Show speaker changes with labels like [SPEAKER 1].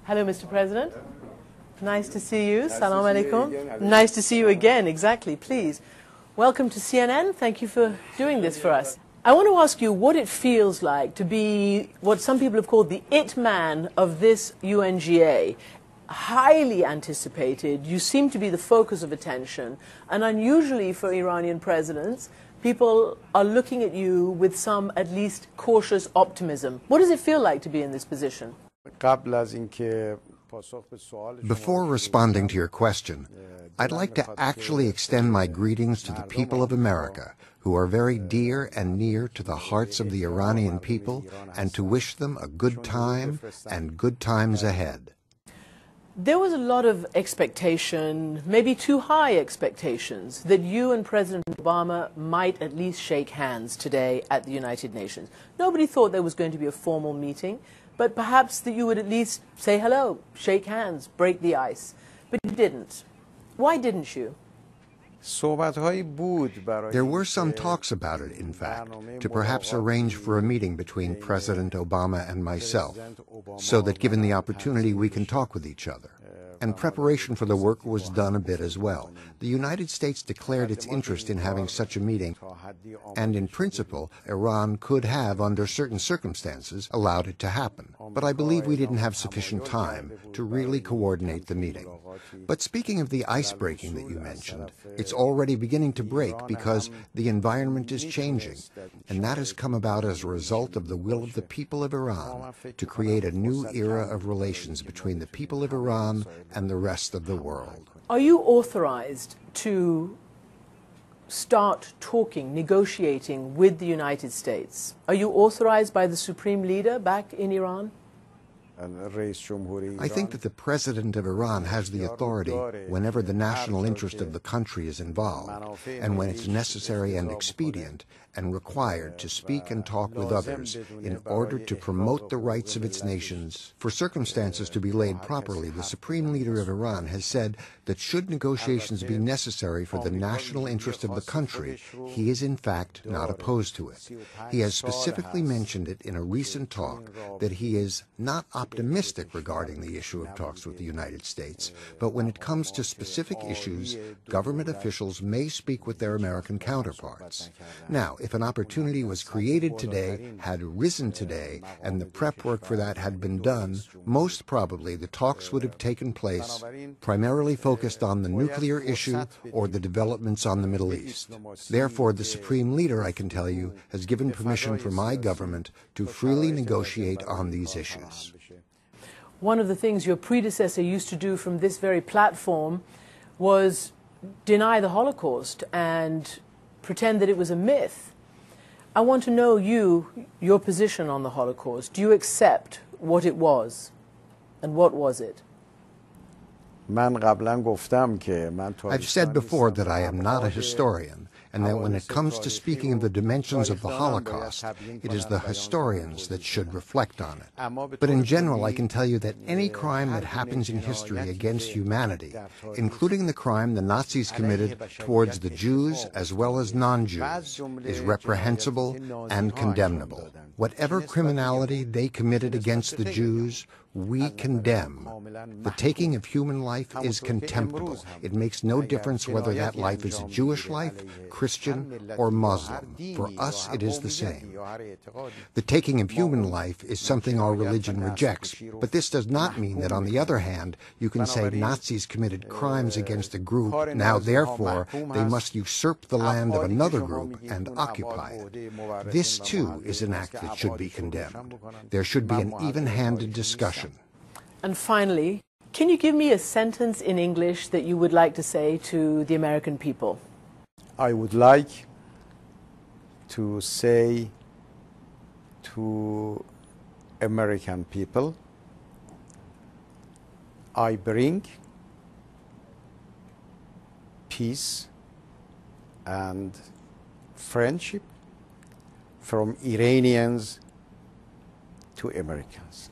[SPEAKER 1] Hello, Mr. President. Nice to see you. Salam alaikum. Nice to see you again, exactly, please. Welcome to CNN. Thank you for doing this for us. I want to ask you what it feels like to be what some people have called the it man of this UNGA. Highly anticipated. You seem to be the focus of attention. And unusually for Iranian presidents, people are looking at you with some at least cautious optimism. What does it feel like to be in this position?
[SPEAKER 2] Before responding to your question, I'd like to actually extend my greetings to the people of America, who are very dear and near to the hearts of the Iranian people, and to wish them a good time and good times ahead.
[SPEAKER 1] There was a lot of expectation, maybe too high expectations, that you and President Obama might at least shake hands today at the United Nations. Nobody thought there was going to be a formal meeting, but perhaps that you would at least say hello, shake hands, break the ice. But you didn't. Why didn't you?
[SPEAKER 2] There were some talks about it, in fact, to perhaps arrange for a meeting between President Obama and myself, so that given the opportunity we can talk with each other. And preparation for the work was done a bit as well. The United States declared its interest in having such a meeting, and in principle, Iran could have, under certain circumstances, allowed it to happen. But I believe we didn't have sufficient time to really coordinate the meeting. But speaking of the ice breaking that you mentioned, it's already beginning to break because the environment is changing, and that has come about as a result of the will of the people of Iran to create a new era of relations between the people of Iran and the rest of the world.
[SPEAKER 1] Are you authorized to start talking, negotiating with the United States? Are you authorized by the Supreme Leader back in Iran?
[SPEAKER 2] I think that the President of Iran has the authority whenever the national interest of the country is involved, and when it's necessary and expedient and required to speak and talk with others in order to promote the rights of its nations. For circumstances to be laid properly, the Supreme Leader of Iran has said that should negotiations be necessary for the national interest of the country, he is in fact not opposed to it. He has specifically mentioned it in a recent talk that he is not optimistic regarding the issue of talks with the United States, but when it comes to specific issues, government officials may speak with their American counterparts. Now, if an opportunity was created today, had arisen today, and the prep work for that had been done, most probably the talks would have taken place primarily focused on the nuclear issue or the developments on the Middle East. Therefore, the Supreme Leader, I can tell you, has given permission for my government to freely negotiate on these issues.
[SPEAKER 1] One of the things your predecessor used to do from this very platform was deny the Holocaust and pretend that it was a myth. I want to know your position on the Holocaust. Do you accept what it was? And what was it?
[SPEAKER 2] I've said before that I am not a historian, and that when it comes to speaking of the dimensions of the Holocaust, it is the historians that should reflect on it. But in general, I can tell you that any crime that happens in history against humanity, including the crime the Nazis committed towards the Jews as well as non-Jews, is reprehensible and condemnable. Whatever criminality they committed against the Jews, we condemn. The taking of human life is contemptible. It makes no difference whether that life is a Jewish life, Christian, or Muslim. For us, it is the same. The taking of human life is something our religion rejects, but this does not mean that, on the other hand, you can say Nazis committed crimes against a group, now therefore they must usurp the land of another group and occupy it. This, too, is an act that should be condemned. There should be an even-handed discussion.
[SPEAKER 1] And finally, can you give me a sentence in English that you would like to say to the American people?
[SPEAKER 3] I would like to say to American people, I bring peace and friendship from Iranians to Americans.